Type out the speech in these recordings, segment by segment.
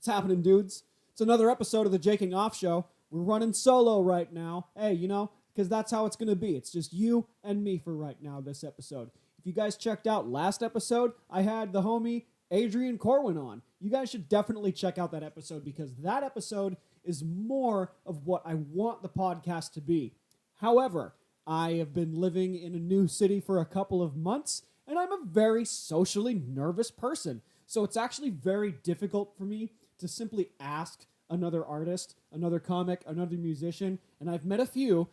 What's happening, dudes? It's another episode of the Jaking Off Show. We're running solo right now. Hey, because that's how it's going to be. It's just you and me for right now this episode. If you guys checked out last episode, I had the homie Adrian Corwin on. You guys should definitely check out that episode because that episode is more of what I want the podcast to be. However, I have been living in a new city for a couple of months, and I'm a very socially nervous person. So it's actually very difficult for me to simply ask another artist, another comic, another musician, and I've met a few.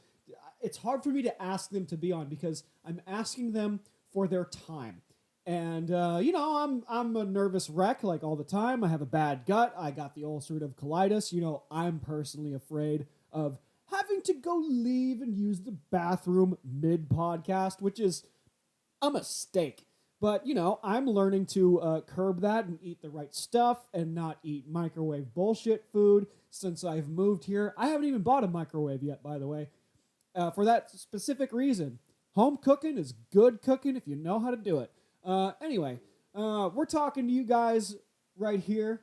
It's hard for me to ask them to be on because I'm asking them for their time. And, I'm a nervous wreck like all the time. I have a bad gut. I got the ulcerative colitis. I'm personally afraid of having to go leave and use the bathroom mid-podcast, which is a mistake. But, I'm learning to curb that and eat the right stuff and not eat microwave bullshit food since I've moved here. I haven't even bought a microwave yet, by the way, for that specific reason. Home cooking is good cooking if you know how to do it. Anyway, we're talking to you guys right here.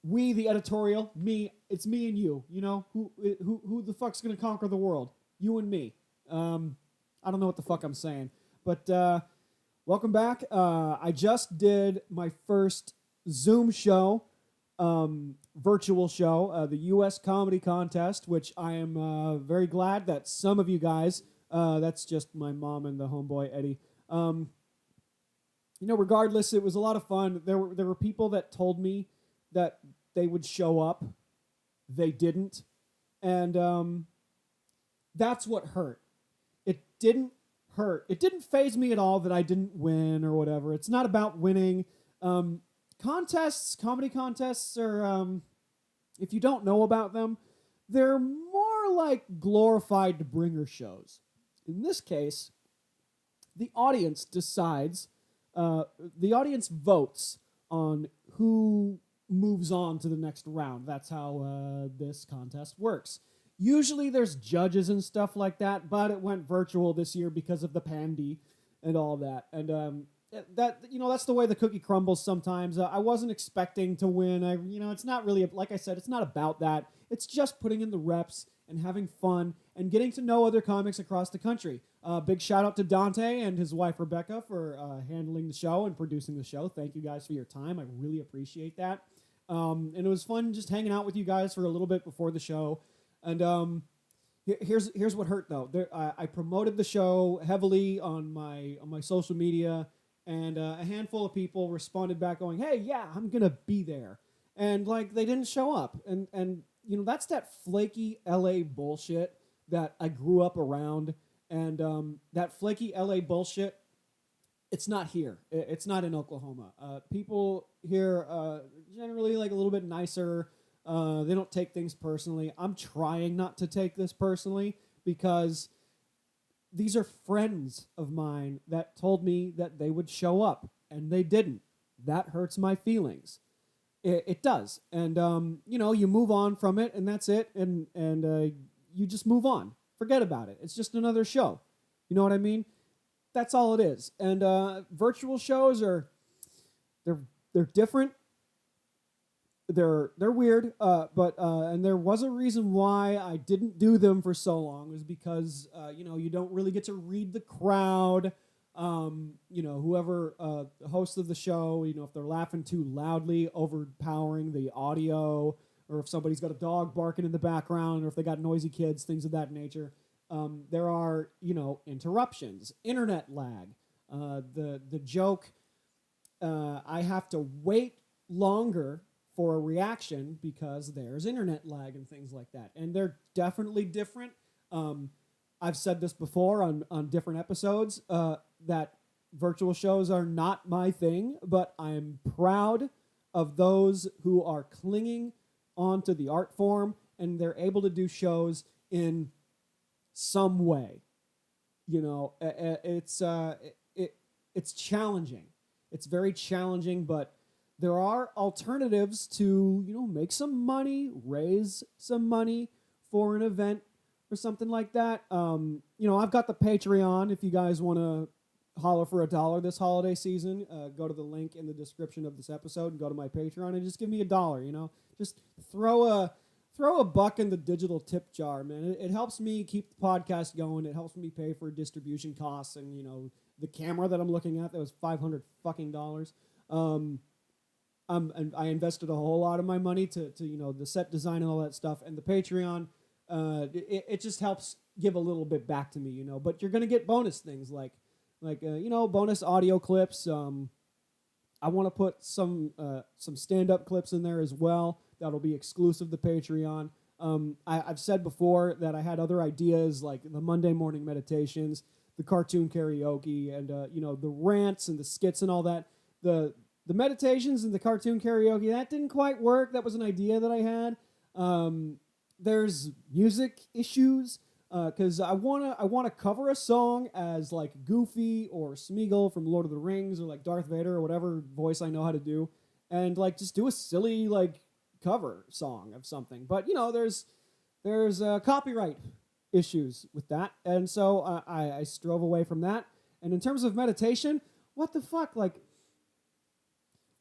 We, the editorial, it's me and you. Who the fuck's gonna conquer the world? You and me. I don't know what the fuck I'm saying, but welcome back. I just did my first Zoom show, virtual show, the U.S. comedy contest, which I am very glad that some of you guys. That's just my mom and the homeboy Eddie. Regardless, it was a lot of fun. There were people that told me that they would show up. They didn't. And that's what hurt. It didn't hurt. It didn't faze me at all that I didn't win or whatever. It's not about winning. Contests, comedy contests are, if you don't know about them, they're more like glorified bringer shows. In this case, the audience decides... the audience votes on who moves on to the next round. That's how this contest works. Usually there's judges and stuff like that, but it went virtual this year because of the pandy and all that. And that's the way the cookie crumbles sometimes. I wasn't expecting to win. It's not really, like I said, it's not about that. It's just putting in the reps and having fun and getting to know other comics across the country. Big shout out to Dante and his wife Rebecca for handling the show and producing the show. Thank you guys for your time. I really appreciate that. And it was fun just hanging out with you guys for a little bit before the show. And here's what hurt though. I promoted the show heavily on my social media, and a handful of people responded back going, "Hey, yeah, I'm gonna be there," and they didn't show up. And that's that flaky LA bullshit that I grew up around. And that flaky LA bullshit, it's not here. It's not in Oklahoma. People here generally a little bit nicer. They don't take things personally. I'm trying not to take this personally because these are friends of mine that told me that they would show up, and they didn't. That hurts my feelings. It does. And, you move on from it, and that's it, and you just move on. Forget about it. It's just another show. You know what I mean? That's all it is. And virtual shows they're different. They're weird. But there was a reason why I didn't do them for so long. It was because you don't really get to read the crowd. Whoever the host of the show, if they're laughing too loudly, overpowering the audio, or if somebody's got a dog barking in the background, or if they got noisy kids, things of that nature. There are, interruptions, internet lag. The joke, I have to wait longer for a reaction because there's internet lag and things like that. And they're definitely different. I've said this before on different episodes, that virtual shows are not my thing, but I'm proud of those who are clinging onto the art form and they're able to do shows in some way. It's challenging. It's very challenging, but there are alternatives to, make some money, raise some money for an event or something like that. I've got the Patreon if you guys want to holler for $1 this holiday season, go to the link in the description of this episode and go to my Patreon and just give me $1. You know, just throw a buck in the digital tip jar, man. It helps me keep the podcast going. It helps me pay for distribution costs and, you know, the camera that I'm looking at that was $500 fucking dollars. And I invested a whole lot of my money to you know, the set design and all that stuff, and the Patreon. It just helps give a little bit back to me, you know. But you're gonna get bonus things like you know, bonus audio clips. I want to put some stand-up clips in there as well. That'll be exclusive to Patreon. I've said before that I had other ideas like the Monday morning meditations, the cartoon karaoke, and you know, the rants and the skits and all that. The meditations and the cartoon karaoke, that didn't quite work. That was an idea that I had. There's music issues because I wanna cover a song as like Goofy or Smeagol from Lord of the Rings or like Darth Vader or whatever voice I know how to do, and like just do a silly like cover song of something. But you know, there's copyright issues with that, and so I strove away from that. And in terms of meditation, what the fuck, like.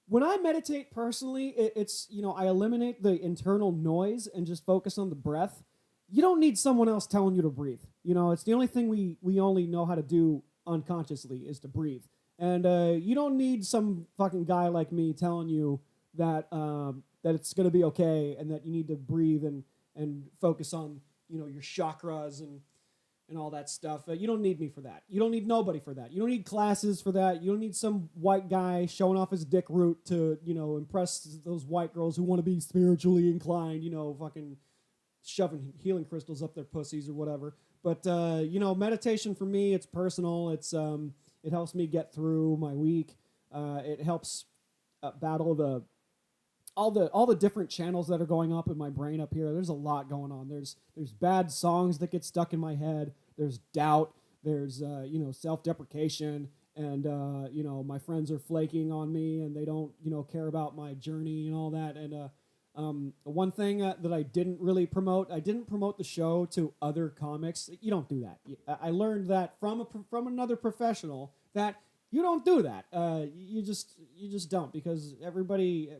When I meditate personally, it's, you know, I eliminate the internal noise and just focus on the breath. You don't need someone else telling you to breathe. You know, it's the only thing we only know how to do unconsciously is to breathe. And you don't need some fucking guy like me telling you that that it's going to be okay and that you need to breathe and focus on, you know, your chakras and all that stuff. You don't need me for that. You don't need nobody for that. You don't need classes for that. You don't need some white guy showing off his dick root to, you know, impress those white girls who want to be spiritually inclined, you know, fucking shoving healing crystals up their pussies or whatever. But, you know, meditation for me, it's personal. It's it helps me get through my week. It helps battle all the different channels that are going up in my brain up here. There's a lot going on. There's bad songs that get stuck in my head. There's doubt. There's you know, self-deprecation, and you know, my friends are flaking on me and they don't, you know, care about my journey and all that. And one thing that I didn't really promote, I didn't promote the show to other comics. You don't do that. I learned that from another professional that you don't do that. You just don't, because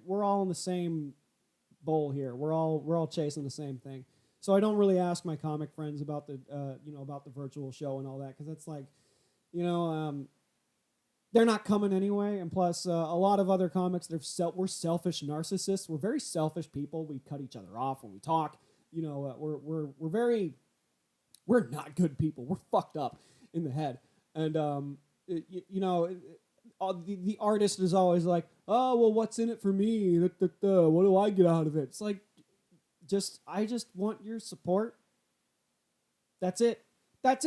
we're all in the same bowl here. We're all chasing the same thing. So I don't really ask my comic friends about the you know, about the virtual show and all that, because it's like, you know, they're not coming anyway. And plus, a lot of other comics, we're selfish narcissists. We're very selfish people. We cut each other off when we talk. You know, we're not good people. We're fucked up in the head. And you know, the artist is always like, oh, well, what's in it for me? What do I get out of it? It's like, I just want your support. That's it. But,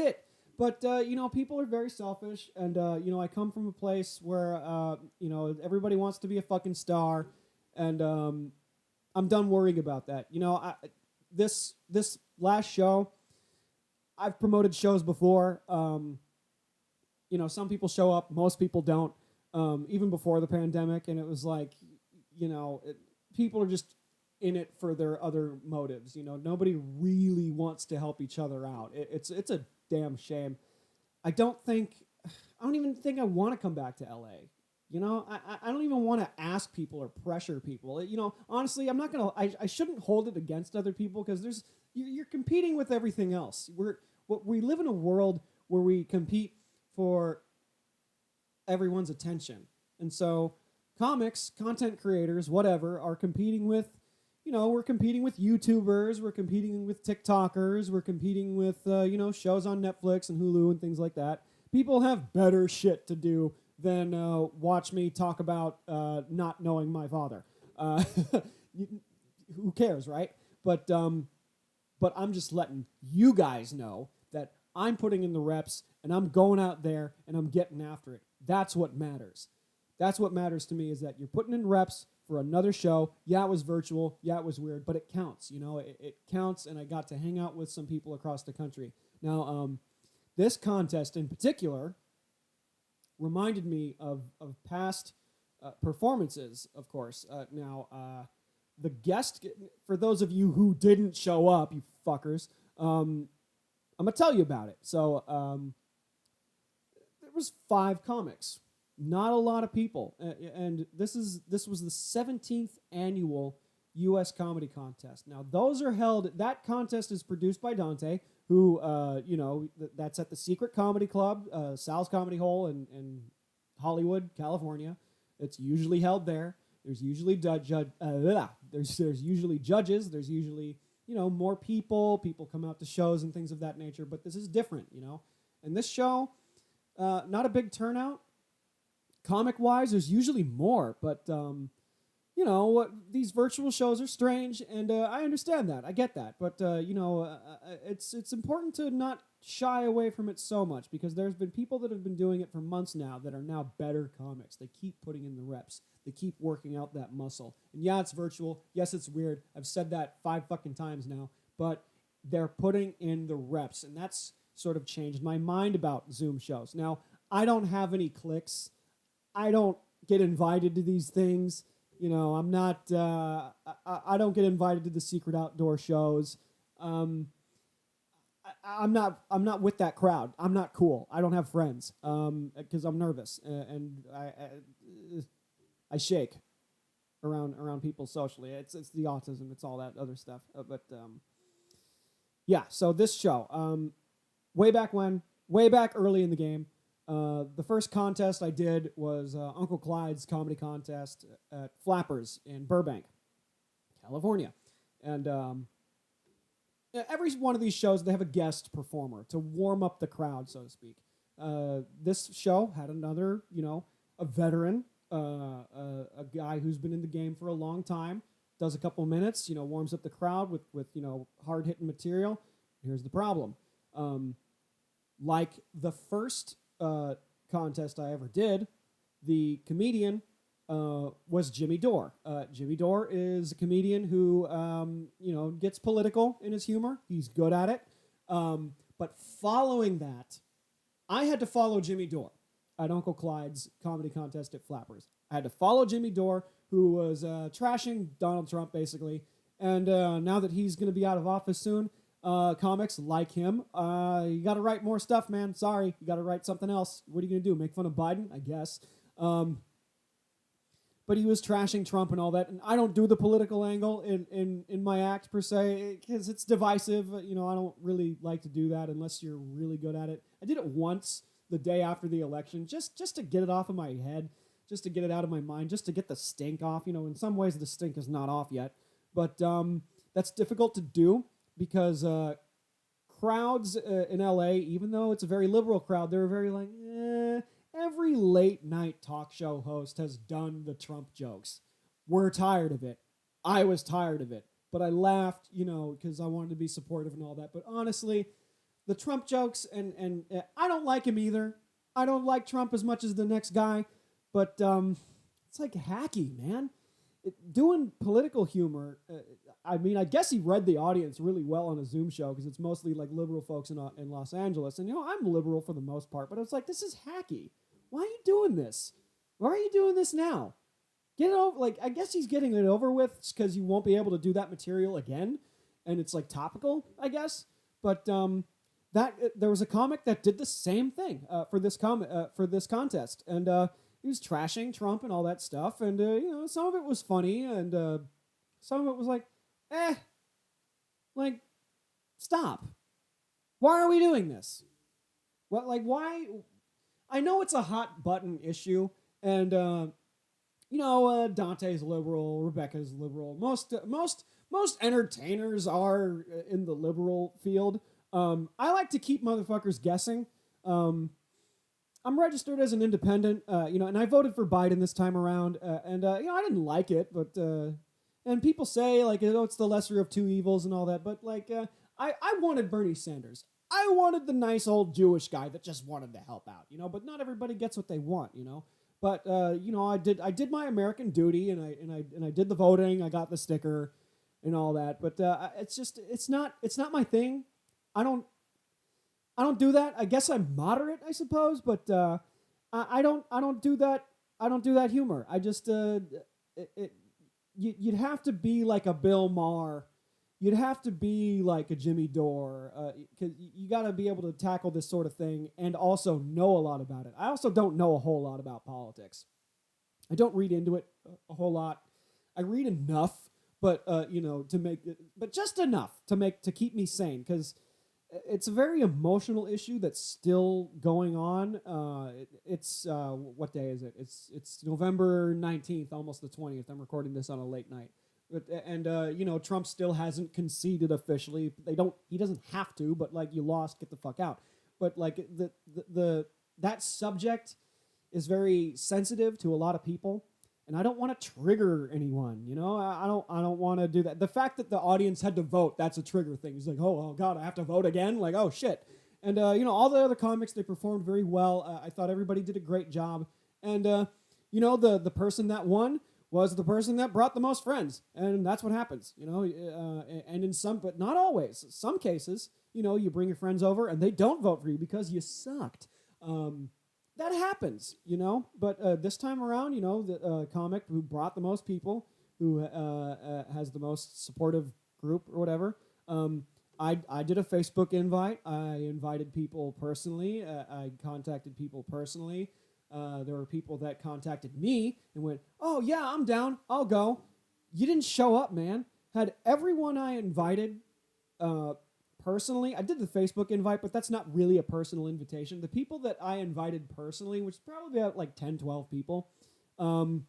you know, people are very selfish, and, you know, I come from a place where, you know, everybody wants to be a fucking star, and I'm done worrying about that. You know, this last show, I've promoted shows before. You know, some people show up, most people don't, even before the pandemic, and it was like, you know, people are just in it for their other motives. You know, nobody really wants to help each other out. It's a damn shame. I don't even think I want to come back to LA. You know, I don't even want to ask people or pressure people. You know, honestly, I shouldn't hold it against other people, because you're competing with everything else. We live in a world where we compete for everyone's attention. And so comics, content creators, whatever, are competing with, you know, we're competing with YouTubers, we're competing with TikTokers, we're competing with, you know, shows on Netflix and Hulu and things like that. People have better shit to do than watch me talk about not knowing my father. Who cares, right? But I'm just letting you guys know that I'm putting in the reps and I'm going out there and I'm getting after it. That's what matters. That's what matters to me, is that you're putting in reps for another show. Yeah, it was virtual. Yeah, it was weird, but it counts. You know, it counts, and I got to hang out with some people across the country. Now, this contest in particular reminded me of past performances, of course. Now, the guest, for those of you who didn't show up, you fuckers, I'm going to tell you about it. So, was 5 comics. Not a lot of people. And this was the 17th annual U.S. comedy contest. Now, those are held, that contest is produced by Dante, who, that's at the Secret Comedy Club, Sal's Comedy Hole in Hollywood, California. It's usually held there. There's usually there's usually judges. There's usually, more people. People come out to shows and things of that nature. But this is different, And this show, not a big turnout. Comic-wise, there's usually more. But, these virtual shows are strange. And I understand that. I get that. But, it's important to not shy away from it so much. Because there's been people that have been doing it for months now that are now better comics. They keep putting in the reps. They keep working out that muscle. And yeah, it's virtual. Yes, it's weird. I've said that 5 fucking times now. But they're putting in the reps. And that's sort of changed my mind about Zoom shows. Now, I don't have any clicks. I don't get invited to these things. I'm not, I don't get invited to the secret outdoor shows. I'm not with that crowd. I'm not cool. I don't have friends because I'm nervous and I shake around people socially. It's the autism. It's all that other stuff. So this show, way back early in the game, the first contest I did was Uncle Clyde's comedy contest at Flappers in Burbank, California. And every one of these shows, they have a guest performer to warm up the crowd, so to speak. This show had another, a veteran, a guy who's been in the game for a long time, does a couple minutes, warms up the crowd with hard-hitting material. Here's the problem. Like the first contest I ever did, the comedian was Jimmy Dore. Jimmy Dore is a comedian who, gets political in his humor. He's good at it. But following that, I had to follow Jimmy Dore at Uncle Clyde's comedy contest at Flappers. I had to follow Jimmy Dore, who was trashing Donald Trump, basically. And now that he's going to be out of office soon, comics like him, you got to write more stuff, man. Sorry, you got to write something else. What are you going to do? Make fun of Biden? I guess. But he was trashing Trump and all that, and I don't do the political angle in my act per se because it's divisive. I don't really like to do that unless you're really good at it. I did it once the day after the election, just to get it off of my head, just to get it out of my mind, just to get the stink off. In some ways the stink is not off yet, but that's difficult to do. Because crowds in LA, even though it's a very liberal crowd, they're very like, every late night talk show host has done the Trump jokes. We're tired of it. I was tired of it. But I laughed, because I wanted to be supportive and all that. But honestly, the Trump jokes, and I don't like him either. I don't like Trump as much as the next guy. But it's like hacky, man. Doing political humor, I guess he read the audience really well on a Zoom show because it's mostly like liberal folks in Los Angeles. And, I'm liberal for the most part, but it's like, this is hacky. Why are you doing this? Why are you doing this now? Get it over. I guess he's getting it over with because you won't be able to do that material again. And it's like topical, I guess. But there was a comic that did the same thing for this contest. And he was trashing Trump and all that stuff. And, some of it was funny. And some of it was stop. Why are we doing this? Why? I know it's a hot button issue. And, Dante's liberal. Rebecca's liberal. Most entertainers are in the liberal field. I like to keep motherfuckers guessing. I'm registered as an independent, and I voted for Biden this time around, I didn't like it, but, and people say, it's the lesser of two evils and all that, but, I wanted Bernie Sanders. I wanted the nice old Jewish guy that just wanted to help out, but not everybody gets what they want, but, I did my American duty, and I did the voting, I got the sticker and all that, but, it's not my thing. I don't do that. I guess I'm moderate, I suppose, but I don't do that. I don't do that humor. I just you'd have to be like a Bill Maher you'd have to be like a Jimmy Dore, because you got to be able to tackle this sort of thing and also know a lot about it. I also don't know a whole lot about politics. I don't read into it a whole lot. I read enough, but to make it, but just enough to keep me sane, because it's a very emotional issue that's still going on. It's what day is it? It's November 19th, almost the 20th. I'm recording this on a late night. And Trump still hasn't conceded officially. He doesn't have to, but like, you lost, get the fuck out. But like the that subject is very sensitive to a lot of people, and I don't want to trigger anyone. I don't want to do that. The fact that the audience had to vote, that's a trigger thing. It's like, oh God, I have to vote again. Like, oh shit. And all the other comics, they performed very well. I thought everybody did a great job. And the person that won was the person that brought the most friends, and that's what happens. And in some, but not always. Some cases, you bring your friends over and they don't vote for you because you sucked. That happens, But this time around, the comic who brought the most people, who has the most supportive group or whatever, I did a Facebook invite. I invited people personally. I contacted people personally. There were people that contacted me and went, oh, yeah, I'm down. I'll go. You didn't show up, man. Had everyone I invited personally, I did the Facebook invite, but that's not really a personal invitation. The people that I invited personally, which is probably about like 10, 12 people, 2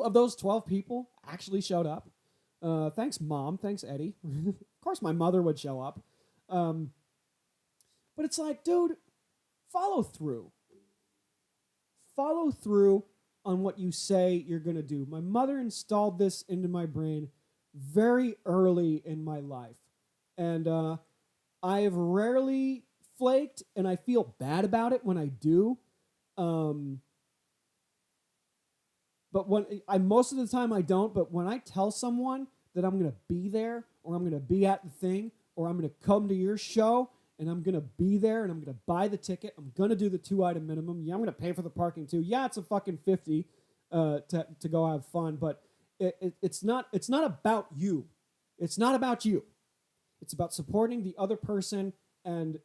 of those 12 people actually showed up. Thanks, Mom. Thanks, Eddie. Of course, my mother would show up. But it's like, dude, follow through. Follow through on what you say you're going to do. My mother installed this into my brain very early in my life. And I have rarely flaked, and I feel bad about it when I do. But most of the time I don't. But when I tell someone that I'm going to be there, or I'm going to be at the thing, or I'm going to come to your show, and I'm going to be there, and I'm going to buy the ticket, I'm going to do the 2-item minimum. Yeah, I'm going to pay for the parking too. Yeah, it's a fucking $50 to go have fun, but it's not about you. It's not about you. It's about supporting the other person and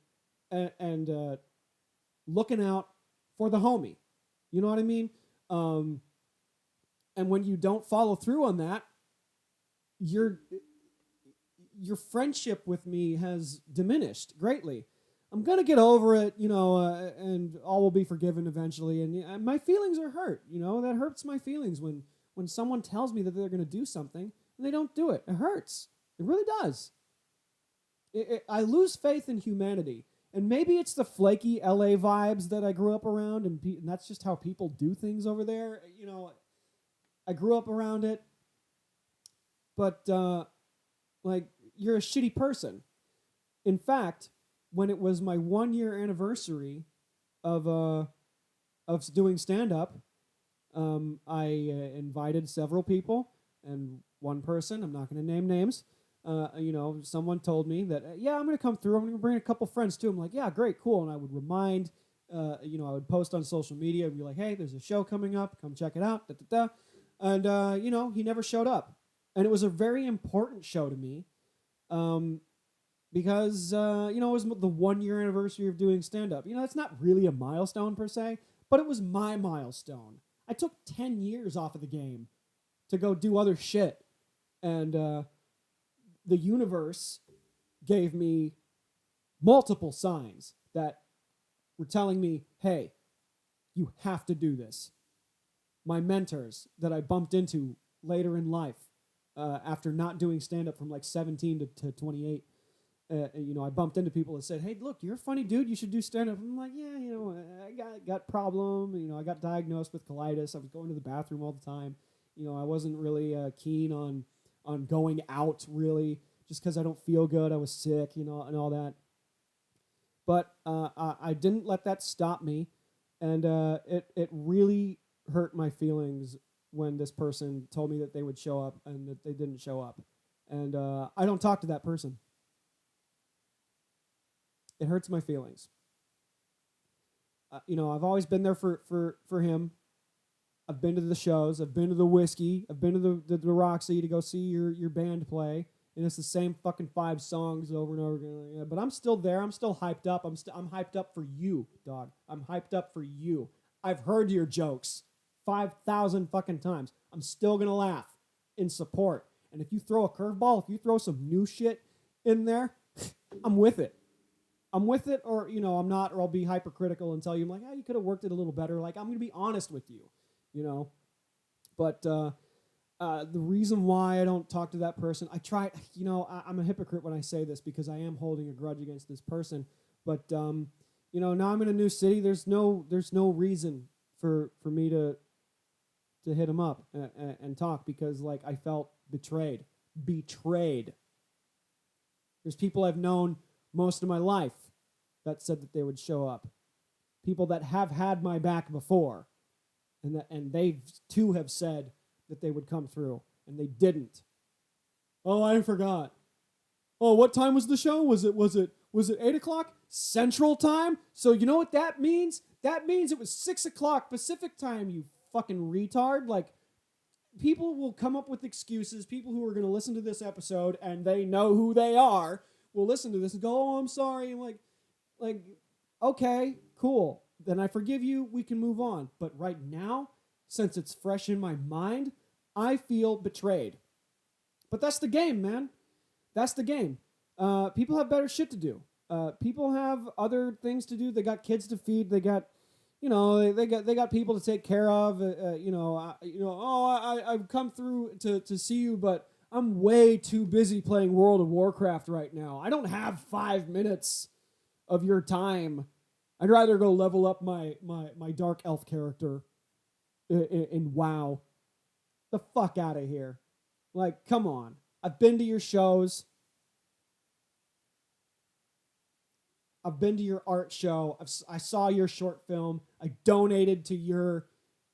looking out for the homie. You know what I mean? And when you don't follow through on that, your friendship with me has diminished greatly. I'm going to get over it, and all will be forgiven eventually. And my feelings are hurt. That hurts my feelings when someone tells me that they're going to do something and they don't do it. It hurts. It really does. I lose faith in humanity. And maybe it's the flaky LA vibes that I grew up around, and that's just how people do things over there. I grew up around it. But, you're a shitty person. In fact, when it was my 1-year anniversary of doing stand-up, I invited several people, and one person, I'm not going to name names, someone told me that, yeah, I'm going to come through. I'm going to bring a couple friends too. I'm like, yeah, great, cool. And I would remind, I would post on social media and be like, hey, there's a show coming up. Come check it out. Da, da, da. And, he never showed up. And it was a very important show to me because, it was the 1-year anniversary of doing stand-up. It's not really a milestone per se, but it was my milestone. I took 10 years off of the game to go do other shit. And the universe gave me multiple signs that were telling me, hey, you have to do this. My mentors that I bumped into later in life, after not doing stand-up from like 17 to 28, I bumped into people that said, hey, look, you're a funny dude. You should do stand-up. I'm like, yeah, I got problem. I got diagnosed with colitis. I was going to the bathroom all the time. I wasn't really keen on going out, really, just because I don't feel good. I was sick, and all that. But I didn't let that stop me, and it really hurt my feelings when this person told me that they would show up and that they didn't show up. And I don't talk to that person. It hurts my feelings. I've always been there for him. I've been to the shows. I've been to the Whiskey. I've been to the Roxy to go see your band play and it's the same fucking 5 songs over and over again. But I'm still there. I'm still hyped up. I'm hyped up for you, dog. I'm hyped up for you. I've heard your jokes 5,000 fucking times. I'm still gonna laugh in support. And if you throw a curveball, if you throw some new shit in there, I'm with it. I'm with it, or I'm not, or I'll be hypercritical and tell you, I'm like, you could have worked it a little better. Like, I'm gonna be honest with you, But the reason why I don't talk to that person, I try. I'm a hypocrite when I say this because I am holding a grudge against this person. But now I'm in a new city. There's no reason for me to hit him up and talk because like I felt betrayed. There's people I've known most of my life that said that they would show up. People that have had my back before, and they too have said that they would come through, and they didn't. Oh, I forgot. Oh, what time was the show? Was it 8:00 Central Time? So you know what that means? That means it was 6:00 Pacific Time. You fucking retard! Like, people will come up with excuses. People who are going to listen to this episode and they know who they are will listen to this and go, "Oh, I'm sorry." I'm like, okay, cool. Then I forgive you. We can move on. But right now, since it's fresh in my mind, I feel betrayed. But that's the game, man. That's the game. People have better shit to do. People have other things to do. They got kids to feed. They got, they got people to take care of. I've come through to see you, but I'm way too busy playing World of Warcraft right now. I don't have 5 minutes of your time. I'd rather go level up my dark elf character in WoW. The fuck out of here. Like, come on. I've been to your shows. I've been to your art show. I saw your short film. I donated to your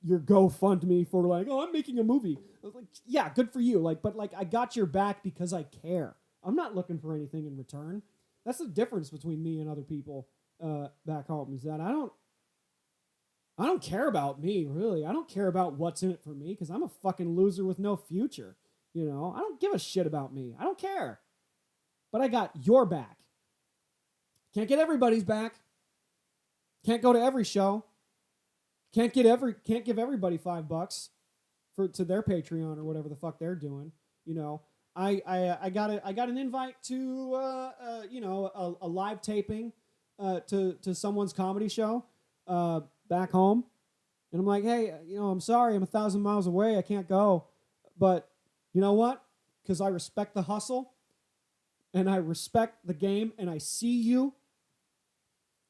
GoFundMe for like, I'm making a movie. I was like, yeah, good for you. Like, but like, I got your back because I care. I'm not looking for anything in return. That's the difference between me and other people back home, is that I don't care about me, really. I don't care about what's in it for me because I'm a fucking loser with no future. I don't give a shit about me. I don't care. But I got your back. Can't get everybody's back. Can't go to every show. Can't give everybody $5 to their Patreon or whatever the fuck they're doing. I got an invite to a live taping to someone's comedy show back home, and I'm like, hey, I'm sorry, I'm 1,000 miles away, I can't go, but you know what? Because I respect the hustle, and I respect the game, and I see you.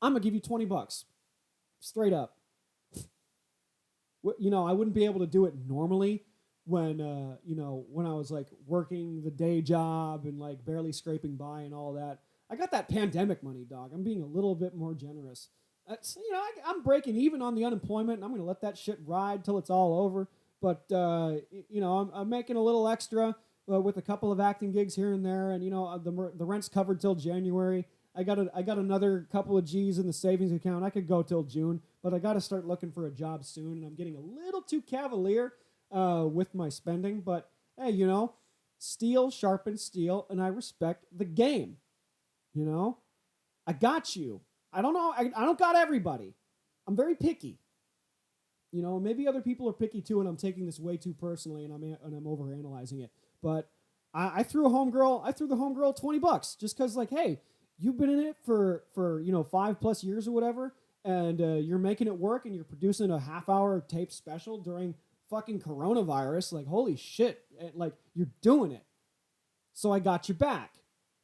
I'm gonna give you $20, straight up. I wouldn't be able to do it normally when I was like working the day job and like barely scraping by and all that. I got that pandemic money, dog. I'm being a little bit more generous. I'm breaking even on the unemployment, and I'm going to let that shit ride till it's all over. But, I'm making a little extra with a couple of acting gigs here and there, and, the rent's covered till January. I got another couple of G's in the savings account. I could go till June, but I got to start looking for a job soon, and I'm getting a little too cavalier with my spending. But, hey, steel sharpens steel, and I respect the game. I got you. I don't know. I don't got everybody. I'm very picky. Maybe other people are picky too, and I'm taking this way too personally, and I'm overanalyzing it. But I threw the homegirl $20 just because, like, hey, you've been in it for 5+ years or whatever, and you're making it work, and you're producing a half-hour tape special during fucking coronavirus. Like, holy shit, like, you're doing it. So I got your back.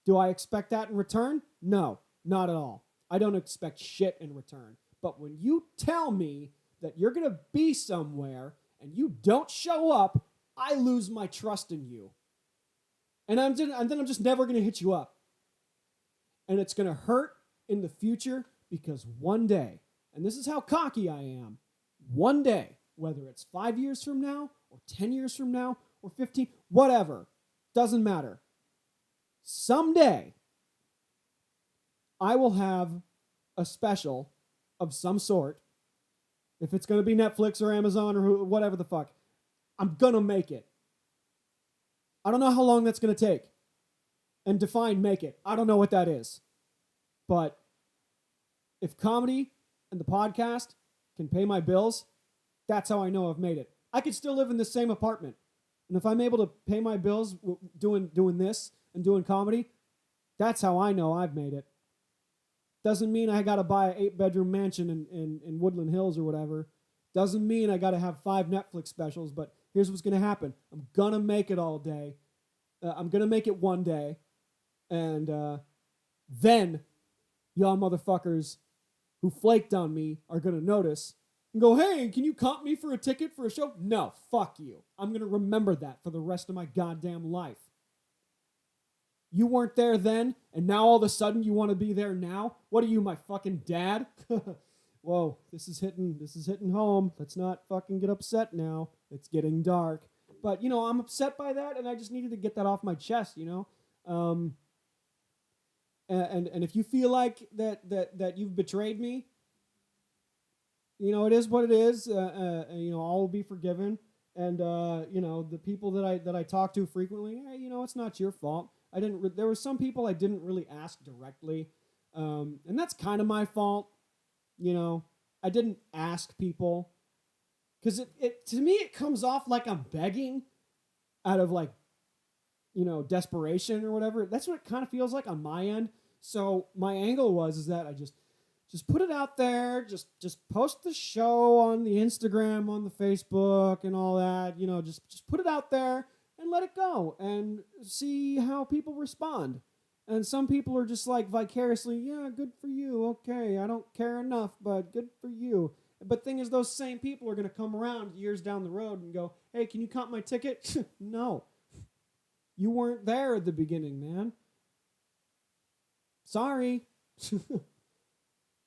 Do I expect that in return? No, not at all. I don't expect shit in return. But when you tell me that you're going to be somewhere and you don't show up, I lose my trust in you. And then I'm just never going to hit you up. And it's going to hurt in the future because one day, and this is how cocky I am, one day, whether it's 5 years from now or 10 years from now or 15, whatever, doesn't matter. Someday, I will have a special of some sort. If it's going to be Netflix or Amazon or whatever the fuck, I'm going to make it. I don't know how long that's going to take. and define make it. I don't know what that is. But if comedy and the podcast can pay my bills, that's how I know I've made it. I could still live in the same apartment. And if I'm able to pay my bills doing this and doing comedy, that's how I know I've made it. Doesn't mean I got to buy an 8-bedroom mansion in Woodland Hills or whatever. Doesn't mean I got to have 5 Netflix specials, but here's what's going to happen. I'm going to make it all day. I'm going to make it one day. And then y'all motherfuckers who flaked on me are going to notice and go, hey, can you comp me for a ticket for a show? No, fuck you. I'm going to remember that for the rest of my goddamn life. You weren't there then, and now all of a sudden you want to be there now? What are you, my fucking dad? Whoa, this is hitting home. Let's not fucking get upset now. It's getting dark. But, I'm upset by that, and I just needed to get that off my chest, And if you feel like that you've betrayed me, it is what it is. All will be forgiven. And, the people that I talk to frequently, hey, it's not your fault. There were some people I didn't really ask directly. And that's kind of my fault. I didn't ask people because it to me, it comes off like I'm begging out of desperation or whatever. That's what it kind of feels like on my end. So my angle is that I just put it out there, just post the show on the Instagram, on the Facebook and all that, just put it out there and let it go and see how people respond. And some people are just vicariously, yeah, good for you. Okay, I don't care enough, but good for you. But thing is, those same people are going to come around years down the road and go, hey, can you comp my ticket? No. You weren't there at the beginning, man. Sorry.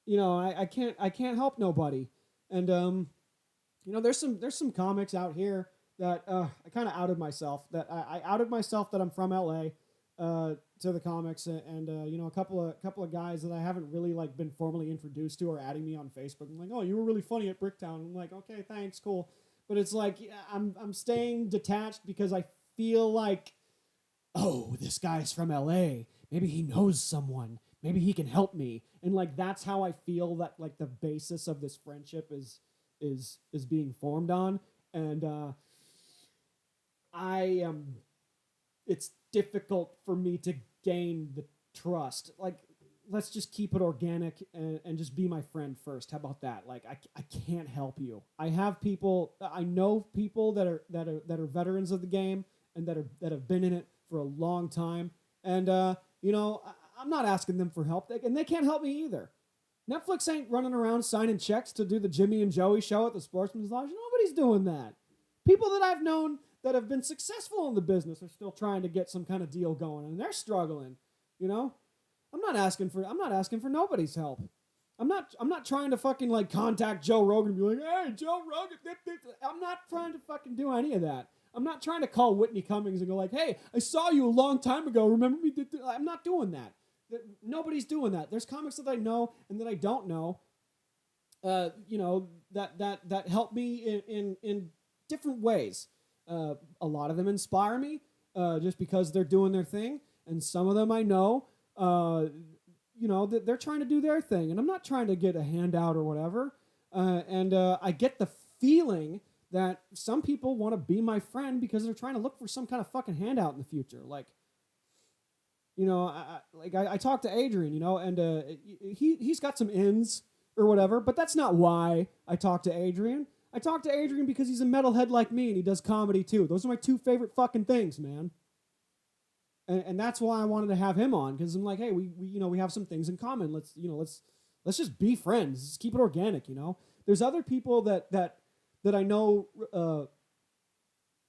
I can't help nobody. And there's some comics out here that I kind of outed myself. That I outed myself that I'm from LA to the comics, and a couple of guys that I haven't really been formally introduced to are adding me on Facebook. I'm like, oh, you were really funny at Bricktown. I'm like, okay, thanks, cool. But it's I'm staying detached because I feel like, oh, this guy's from LA. Maybe he knows someone. Maybe he can help me. And that's how I feel that the basis of this friendship is being formed on. And it's difficult for me to gain the trust. Let's just keep it organic and just be my friend first. How about that? I can't help you. I know people that are veterans of the game and that have been in it for a long time. And I'm not asking them for help, and they can't help me either. Netflix ain't running around signing checks to do the Jimmy and Joey show at the Sportsman's Lodge. Nobody's doing that. People that I've known that have been successful in the business are still trying to get some kind of deal going, and they're struggling. I'm not asking for nobody's help. I'm not trying to fucking contact Joe Rogan and be like, hey, Joe Rogan. I'm not trying to fucking do any of that. I'm not trying to call Whitney Cummings and go hey, I saw you a long time ago. Remember me? I'm not doing that. Nobody's doing that. There's comics that I know and that I don't know. That help me in different ways. A lot of them inspire me just because they're doing their thing, and some of them I know, that they're trying to do their thing, and I'm not trying to get a handout or whatever. And I get the feeling that some people want to be my friend because they're trying to look for some kind of fucking handout in the future. I talked to Adrian, and he's got some ins or whatever, but that's not why I talked to Adrian. I talked to Adrian because he's a metalhead like me and he does comedy too. Those are my 2 favorite fucking things, man. And that's why I wanted to have him on, because I'm like, hey, we have some things in common. Let's just be friends. Let's keep it organic, There's other people that I know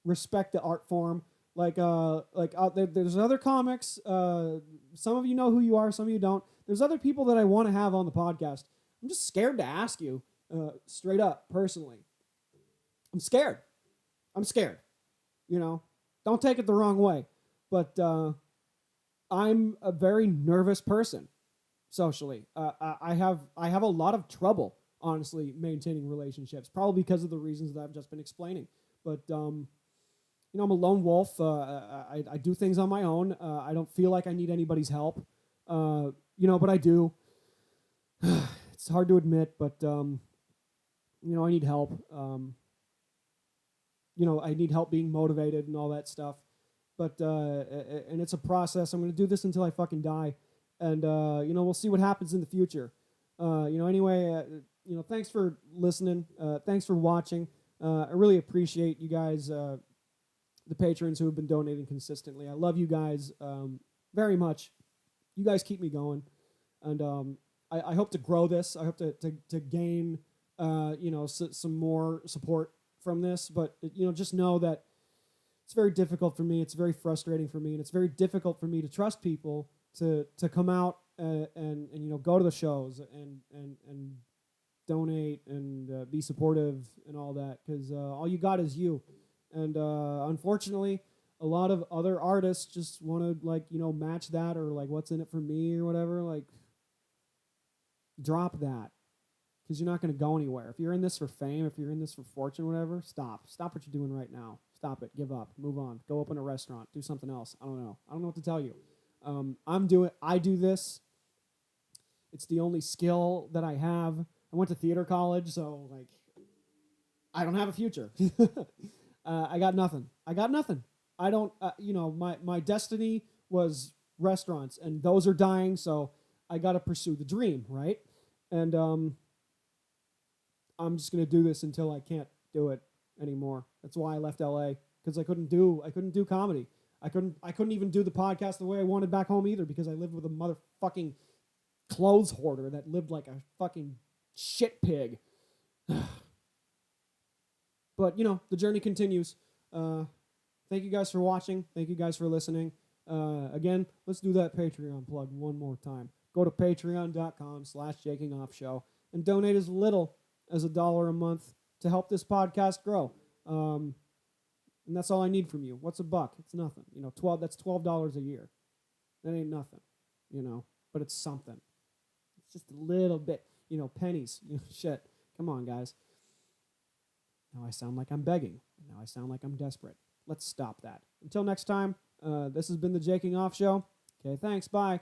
respect the art form. There's other comics. Some of you know who you are, some of you don't. There's other people that I want to have on the podcast. I'm just scared to ask you straight up, personally. I'm scared. Don't take it the wrong way. But I'm a very nervous person socially. I have a lot of trouble, honestly, maintaining relationships, probably because of the reasons that I've just been explaining. But I'm a lone wolf. I do things on my own. I don't feel like I need anybody's help. But I do. It's hard to admit, but I need help. I need help being motivated and all that stuff. But and it's a process. I'm going to do this until I fucking die, and we'll see what happens in the future. Anyway, thanks for listening. Thanks for watching. I really appreciate you guys, the patrons who have been donating consistently. I love you guys very much. You guys keep me going, and I hope to grow this. I hope to gain some more support from this. But just know that it's very difficult for me. It's very frustrating for me, and it's very difficult for me to trust people to come out and go to the shows and donate and be supportive and all that, because all you got is you. And unfortunately, a lot of other artists just want to match that, or what's in it for me or whatever. Drop that, because you're not going to go anywhere. If you're in this for fame, if you're in this for fortune, whatever, stop what you're doing right now. Stop it. Give up. Move on. Go open a restaurant. Do something else. I don't know what to tell you. I do this. It's the only skill that I have. I went to theater college, so I don't have a future. I got nothing. I don't, my destiny was restaurants, and those are dying, so I got to pursue the dream, right? And I'm just going to do this until I can't do it anymore. That's why I left LA, because I couldn't do comedy. I couldn't even do the podcast the way I wanted back home either, because I lived with a motherfucking clothes hoarder that lived like a fucking shit pig. But the journey continues. Thank you guys for watching. Thank you guys for listening. Again, let's do that Patreon plug one more time. Go to patreon.com/JakingOffShow and donate as little as $1 a month to help this podcast grow. And that's all I need from you. What's $1? It's nothing. That's $12 a year. That ain't nothing, but it's something. It's just a little bit, pennies. Shit. Come on, guys. Now I sound like I'm begging. Now I sound like I'm desperate. Let's stop that. Until next time, this has been the Jaking Off Show. Okay, thanks. Bye.